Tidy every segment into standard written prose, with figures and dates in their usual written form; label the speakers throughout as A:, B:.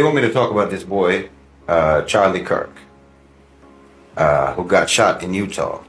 A: want me to talk about this boy, Charlie Kirk, who got shot in Utah.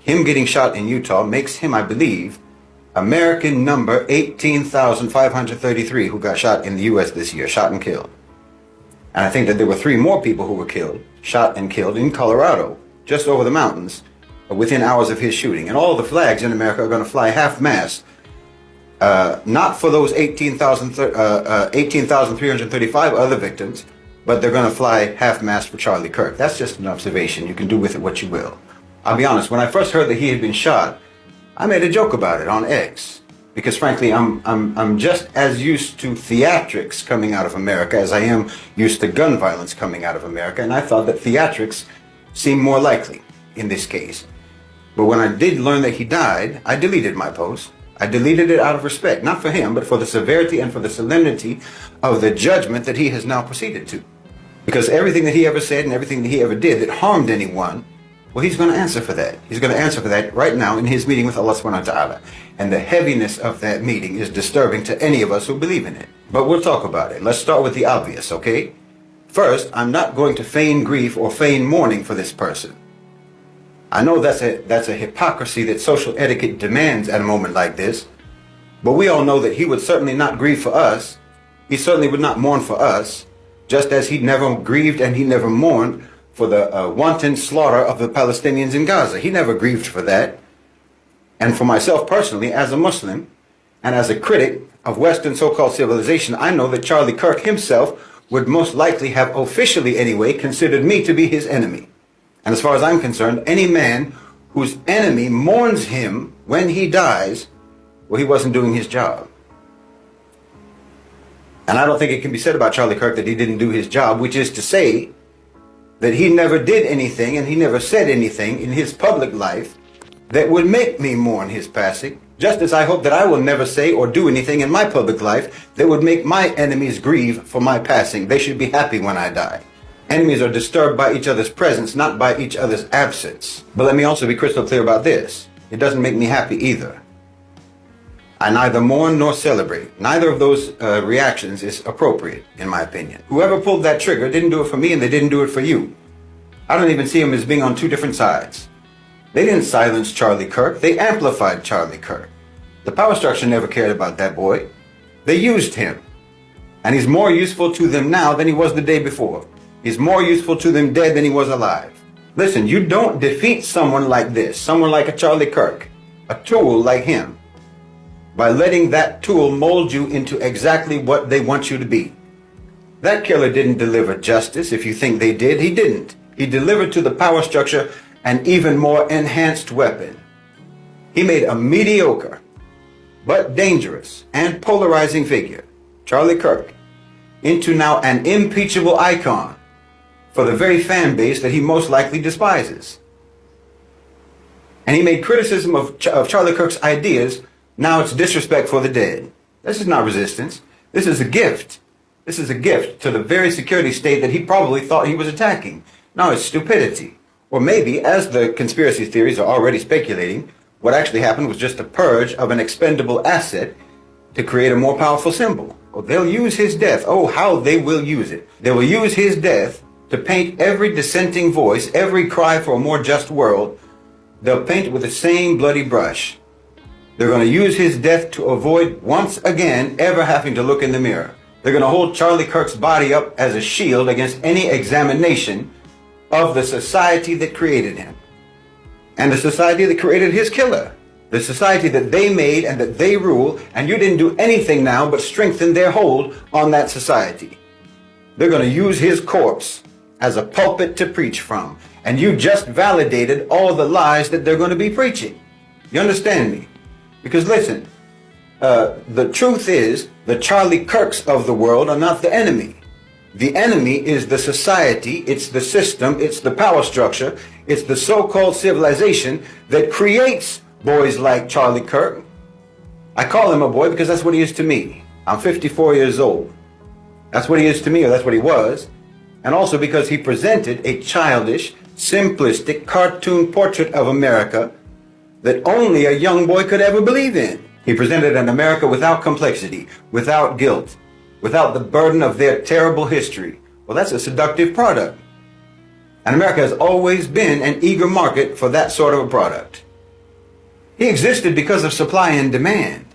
A: Him getting shot in Utah makes him, I believe, American number 18,533 who got shot in the U.S. this year, shot and killed. And I think that there were 3 more people who were killed, shot and killed in Colorado, just over the mountains, within hours of his shooting. And all the flags in America are going to fly half-mast, not for those 18,335 other victims, but they're going to fly half-mast for Charlie Kirk. That's just an observation. You can do with it what you will. I'll be honest, when I first heard that he had been shot, I made a joke about it on X. Because frankly, I'm just as used to theatrics coming out of America as I am used to gun violence coming out of America. And I thought that theatrics seemed more likely in this case. But when I did learn that he died, I deleted my post. I deleted it out of respect, not for him, but for the severity and for the solemnity of the judgment that he has now proceeded to. Because everything that he ever said and everything that he ever did that harmed anyone, well, he's going to answer for that. He's going to answer for that right now in his meeting with Allah subhanahu wa ta'ala. And the heaviness of that meeting is disturbing to any of us who believe in it. But we'll talk about it. Let's start with the obvious, okay? First, I'm not going to feign grief or feign mourning for this person. I know that's a hypocrisy that social etiquette demands at a moment like this, but we all know that he would certainly not grieve for us. He certainly would not mourn for us, just as he never grieved and he never mourned for the wanton slaughter of the Palestinians in Gaza. He never grieved for that. And for myself personally, as a Muslim and as a critic of Western so-called civilization, I know that Charlie Kirk himself would most likely have officially anyway considered me to be his enemy. And as far as I'm concerned, any man whose enemy mourns him when he dies, well, he wasn't doing his job. And I don't think it can be said about Charlie Kirk that he didn't do his job, which is to say that he never did anything and he never said anything in his public life that would make me mourn his passing, just as I hope that I will never say or do anything in my public life that would make my enemies grieve for my passing. They should be happy when I die. Enemies are disturbed by each other's presence, not by each other's absence. But let me also be crystal clear about this. It doesn't make me happy either. I neither mourn nor celebrate. Neither of those reactions is appropriate, in my opinion. Whoever pulled that trigger didn't do it for me and they didn't do it for you. I don't even see them as being on 2 different sides. They didn't silence Charlie Kirk. They amplified Charlie Kirk. The power structure never cared about that boy. They used him. And he's more useful to them now than he was the day before. He's more useful to them dead than he was alive. Listen, you don't defeat someone like this, someone like a Charlie Kirk, a tool like him, by letting that tool mold you into exactly what they want you to be. That killer didn't deliver justice. If you think they did, he didn't. He delivered to the power structure an even more enhanced weapon. He made a mediocre, but dangerous and polarizing figure, Charlie Kirk, into now an impeachable icon for the very fan base that he most likely despises. And he made criticism of Charlie Kirk's ideas. Now it's disrespect for the dead. This is not resistance. This is a gift. This is a gift to the very security state that he probably thought he was attacking. No, it's stupidity. Or maybe, as the conspiracy theories are already speculating, what actually happened was just a purge of an expendable asset to create a more powerful symbol. Oh, they'll use his death. Oh, how they will use it. They will use his death to paint every dissenting voice, every cry for a more just world. They'll paint it with the same bloody brush. They're going to use his death to avoid once again ever having to look in the mirror. They're going to hold Charlie Kirk's body up as a shield against any examination of the society that created him. And the society that created his killer. The society that they made and that they rule, and you didn't do anything now but strengthen their hold on that society. They're going to use his corpse as a pulpit to preach from. And you just validated all the lies that they're going to be preaching. You understand me? Because listen, the truth is the Charlie Kirks of the world are not the enemy. The enemy is the society, it's the system, it's the power structure, it's the so-called civilization that creates boys like Charlie Kirk. I call him a boy because that's what he is to me. I'm 54 years old. That's what he is to me, or that's what he was. And also because he presented a childish, simplistic cartoon portrait of America that only a young boy could ever believe in. He presented an America without complexity, without guilt, without the burden of their terrible history. Well, that's a seductive product. And America has always been an eager market for that sort of a product. He existed because of supply and demand.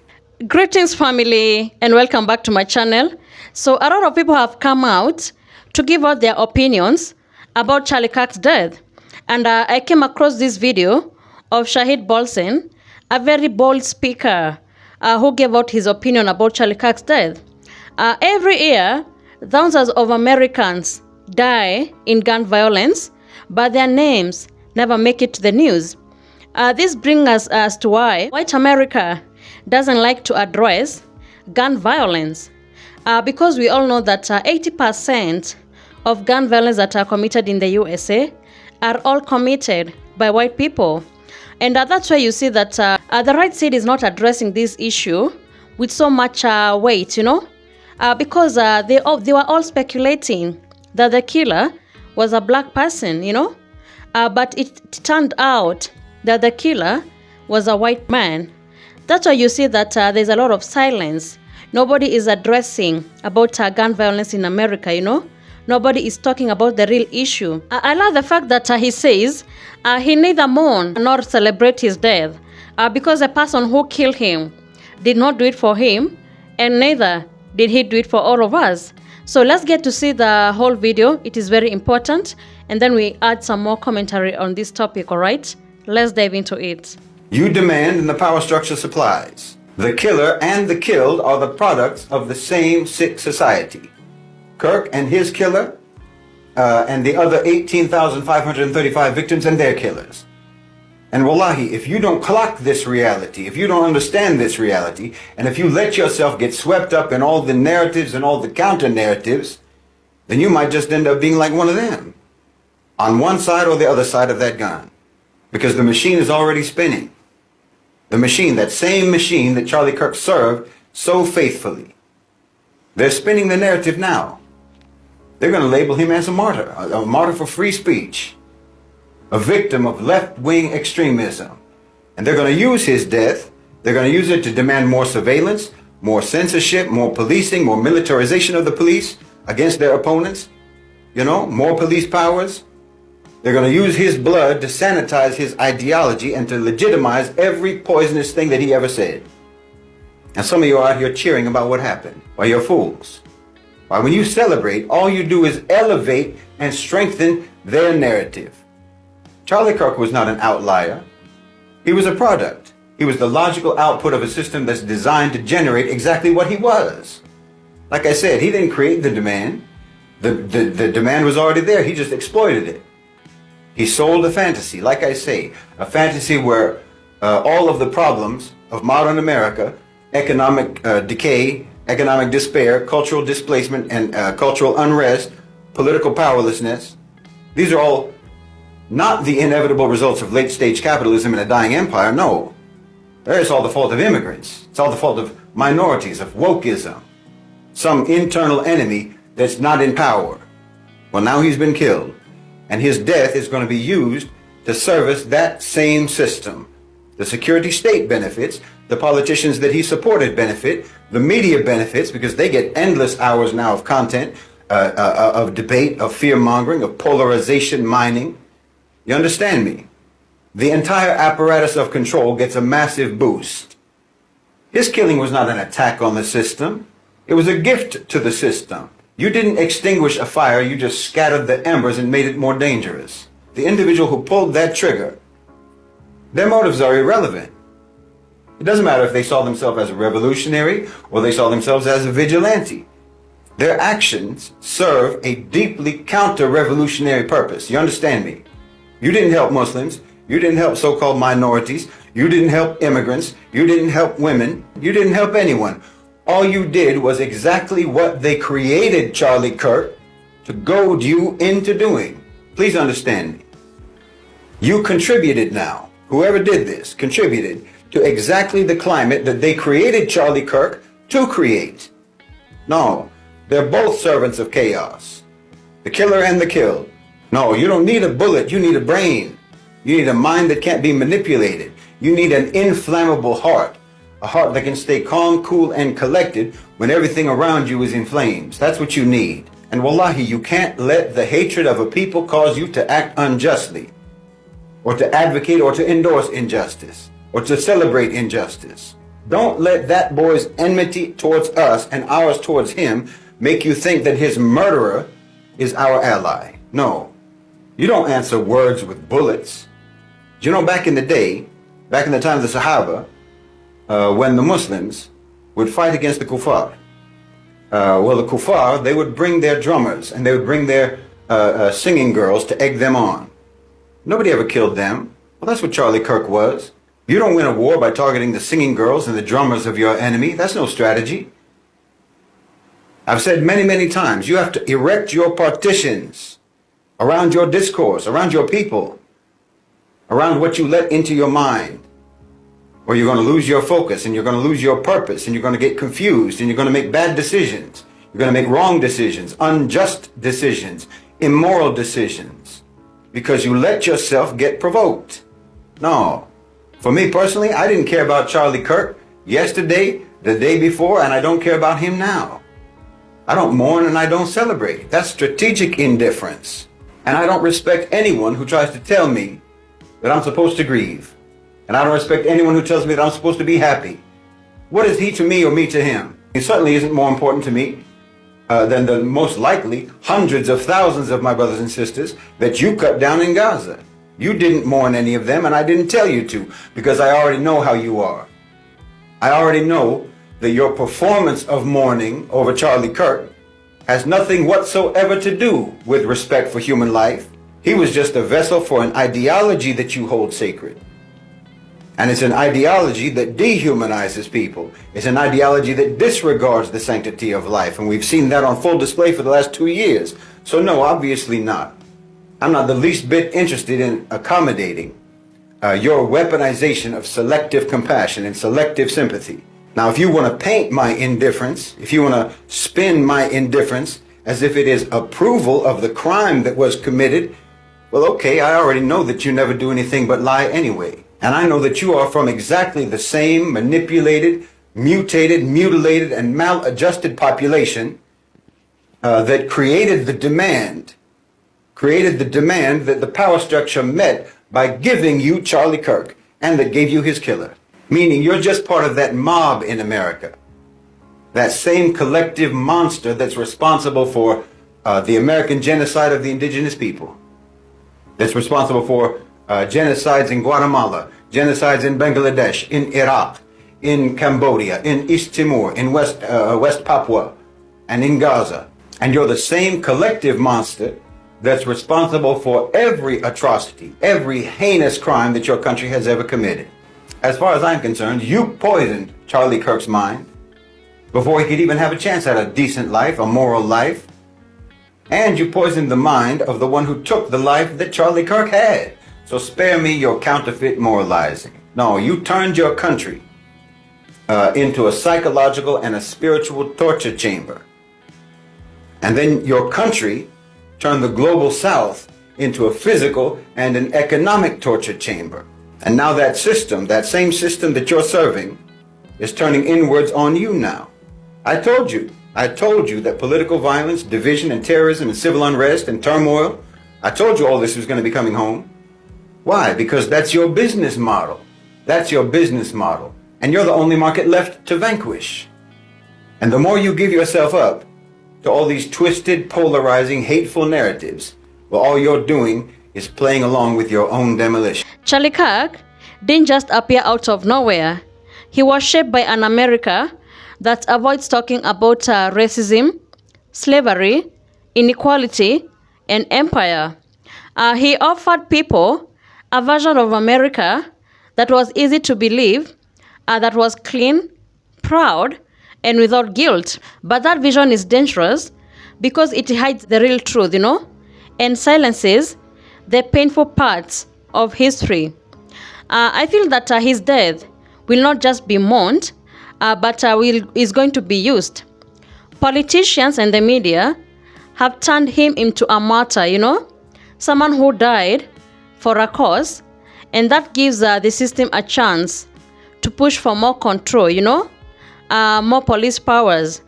B: Greetings, family, and welcome back to my channel. So a lot of people have come out to give out their opinions about Charlie Kirk's death. And I came across this video of Shahid Bolsen, a very bold speaker who gave out his opinion about Charlie Kirk's death. Every year, thousands of Americans die in gun violence, but their names never make it to the news. This brings us as to why white America doesn't like to address gun violence. Because we all know that 80% of gun violence that are committed in the USA are all committed by white people. And that's why you see that the right side is not addressing this issue with so much weight, because they were all speculating that the killer was a black person, but it turned out that the killer was a white man. That's why you see that there's a lot of silence. Nobody is addressing about gun violence in America, Nobody is talking about the real issue. I love the fact that he says he neither mourn nor celebrate his death because the person who killed him did not do it for him, and neither did he do it for all of us. So let's get to see the whole video. It is very important. And then we add some more commentary on this topic, all right? Let's dive into it.
A: You demand and the power structure supplies. The killer and the killed are the products of the same sick society. Kirk and his killer, and the other 18,535 victims and their killers. And wallahi, if you don't clock this reality, if you don't understand this reality, and if you let yourself get swept up in all the narratives and all the counter-narratives, then you might just end up being like one of them, on one side or the other side of that gun. Because the machine is already spinning. The machine, that same machine that Charlie Kirk served so faithfully. They're spinning the narrative now. They're going to label him as a martyr for free speech, a victim of left-wing extremism. And they're going to use his death, they're going to use it to demand more surveillance, more censorship, more policing, more militarization of the police against their opponents, more police powers. They're going to use his blood to sanitize his ideology and to legitimize every poisonous thing that he ever said. And some of you are out here cheering about what happened. Why, you're fools. Why, when you celebrate, all you do is elevate and strengthen their narrative. Charlie Kirk was not an outlier. He was a product. He was the logical output of a system that's designed to generate exactly what he was. Like I said, he didn't create the demand. The demand was already there. He just exploited it. He sold a fantasy, like I say, a fantasy where all of the problems of modern America, economic decay, economic despair, cultural displacement, and cultural unrest, political powerlessness, these are all not the inevitable results of late-stage capitalism in a dying empire. No, it's all the fault of immigrants. It's all the fault of minorities, of wokeism, some internal enemy that's not in power. Well, now he's been killed. And his death is going to be used to service that same system. The security state benefits, the politicians that he supported benefit, the media benefits because they get endless hours now of content, of debate, of fear-mongering, of polarization mining. You understand me? The entire apparatus of control gets a massive boost. His killing was not an attack on the system. It was a gift to the system. You didn't extinguish a fire, you just scattered the embers and made it more dangerous. The individual who pulled that trigger, their motives are irrelevant. It doesn't matter if they saw themselves as a revolutionary or they saw themselves as a vigilante. Their actions serve a deeply counter-revolutionary purpose. You understand me? You didn't help Muslims. You didn't help so-called minorities. You didn't help immigrants. You didn't help women. You didn't help anyone. All you did was exactly what they created Charlie Kirk to goad you into doing. Please understand me. You contributed now. Whoever did this contributed to exactly the climate that they created Charlie Kirk to create. No, they're both servants of chaos. The killer and the killed. No, you don't need a bullet. You need a brain. You need a mind that can't be manipulated. You need an inflammable heart. A heart that can stay calm, cool, and collected when when everything around you is in flames. That's what you need. And wallahi, you can't let the hatred of a people cause you to act unjustly, or to advocate or to endorse injustice, or to celebrate injustice. Don't let that boy's enmity towards us and ours towards him make you think that his murderer is our ally. No. You don't answer words with bullets. You know, back in the day, back in the time of the Sahaba, when the Muslims would fight against the kuffar, the kuffar, they would bring their drummers and they would bring their singing girls to egg them on. Nobody ever killed them. Well, that's what Charlie Kirk was. You don't win a war by targeting the singing girls and the drummers of your enemy. That's no strategy. I've said many, many times, you have to erect your partitions around your discourse, around your people, around what you let into your mind, or you're going to lose your focus and you're going to lose your purpose and you're going to get confused and you're going to make bad decisions. You're going to make wrong decisions, unjust decisions, immoral decisions, because you let yourself get provoked. No. For me personally, I didn't care about Charlie Kirk yesterday, the day before, and I don't care about him now. I don't mourn and I don't celebrate. That's strategic indifference. And I don't respect anyone who tries to tell me that I'm supposed to grieve. And I don't respect anyone who tells me that I'm supposed to be happy. What is he to me or me to him? He certainly isn't more important to me than the most likely hundreds of thousands of my brothers and sisters that you cut down in Gaza. You didn't mourn any of them, and I didn't tell you to, because I already know how you are. I already know that your performance of mourning over Charlie Kirk has nothing whatsoever to do with respect for human life. He was just a vessel for an ideology that you hold sacred. And it's an ideology that dehumanizes people. It's an ideology that disregards the sanctity of life. And we've seen that on full display for the last 2 years. So no, obviously not. I'm not the least bit interested in accommodating your weaponization of selective compassion and selective sympathy. Now, if you want to paint my indifference, if you want to spin my indifference as if it is approval of the crime that was committed, well, okay, I already know that you never do anything but lie anyway. And I know that you are from exactly the same manipulated, mutated, mutilated, and maladjusted population that created the demand that the power structure met by giving you Charlie Kirk, and that gave you his killer. Meaning you're just part of that mob in America. That same collective monster that's responsible for the American genocide of the indigenous people. That's responsible for genocides in Guatemala, genocides in Bangladesh, in Iraq, in Cambodia, in East Timor, in West Papua, and in Gaza. And you're the same collective monster that's responsible for every atrocity, every heinous crime that your country has ever committed. As far as I'm concerned, you poisoned Charlie Kirk's mind before he could even have a chance at a decent life, a moral life. And you poisoned the mind of the one who took the life that Charlie Kirk had. So spare me your counterfeit moralizing. No, you turned your country into a psychological and a spiritual torture chamber. And then your country turned the global south into a physical and an economic torture chamber. And now that system, that same system that you're serving, is turning inwards on you now. I told you that political violence, division and terrorism and civil unrest and turmoil, I told you all this was going to be coming home. Why? Because that's your business model. That's your business model. And you're the only market left to vanquish. And the more you give yourself up to all these twisted, polarizing, hateful narratives, well, all you're doing is playing along with your own demolition.
B: Charlie Kirk didn't just appear out of nowhere. He was shaped by an America that avoids talking about racism, slavery, inequality, and empire. He offered people a version of America that was easy to believe, that was clean, proud, and without guilt. But that vision is dangerous because it hides the real truth, and silences the painful parts of history. I feel that his death will not just be mourned, but is going to be used. Politicians and the media have turned him into a martyr, someone who died for a cause, and that gives the system a chance to push for more control, more police powers,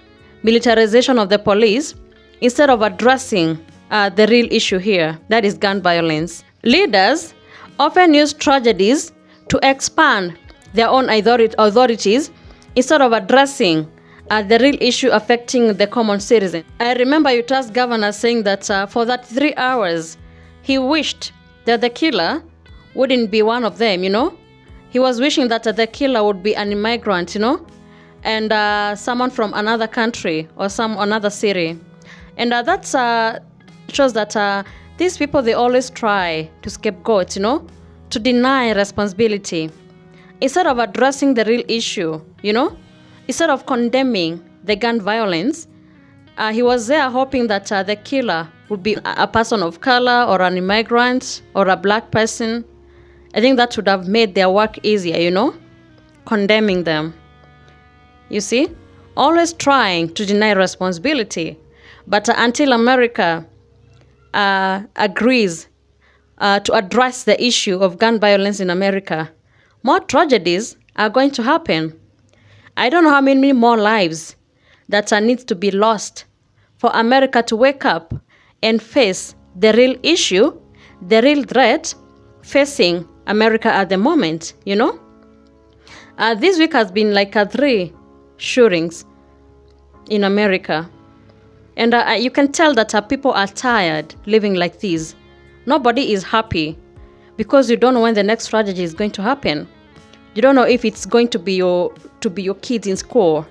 B: militarization of the police instead of addressing the real issue here, that is gun violence. Leaders often use tragedies to expand their own authorities instead of addressing the real issue affecting the common citizen. I remember Utah's governor saying that for that 3 hours, he wished that the killer wouldn't be one of them, He was wishing that the killer would be an immigrant, and someone from another country or some another city. And that shows that these people, they always try to scapegoat, to deny responsibility. Instead of addressing the real issue, instead of condemning the gun violence, he was there hoping that the killer would be a person of color or an immigrant or a black person. I think that would have made their work easier, condemning them. You see, always trying to deny responsibility. But until America agrees to address the issue of gun violence in America, more tragedies are going to happen. I don't know how many more lives that needs to be lost for America to wake up and face the real issue, the real threat facing America at the moment, This week has been like 3 shootings in America. And you can tell that people are tired living like this. Nobody is happy because you don't know when the next tragedy is going to happen. You don't know if it's going to be your kids in school,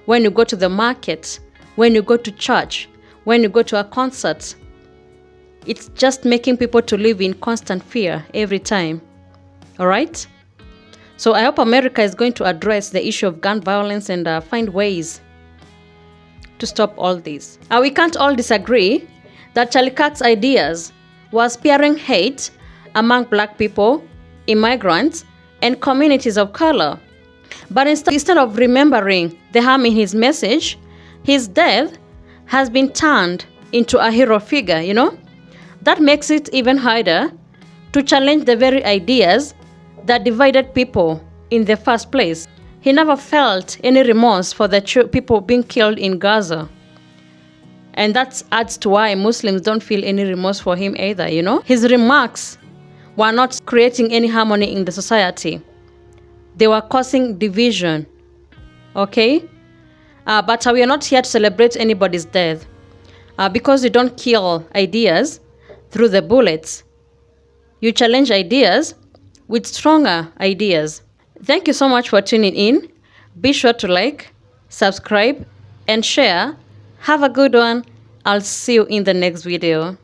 B: when you go to the market, when you go to church, when you go to a concert. It's just making people to live in constant fear every time. All right? So I hope America is going to address the issue of gun violence and find ways to stop all this. We can't all disagree that Charlie Kirk's ideas was spearing hate among black people, immigrants, and communities of color. But instead of remembering the harm in his message, his death has been turned into a hero figure, That makes it even harder to challenge the very ideas that divided people in the first place. He never felt any remorse for the people being killed in Gaza. And that adds to why Muslims don't feel any remorse for him either, His remarks were not creating any harmony in the society. They were causing division, okay? But we are not here to celebrate anybody's death. Because you don't kill ideas through the bullets. You challenge ideas with stronger ideas. Thank you so much for tuning in. Be sure to like, subscribe, and share. Have a good one. I'll see you in the next video.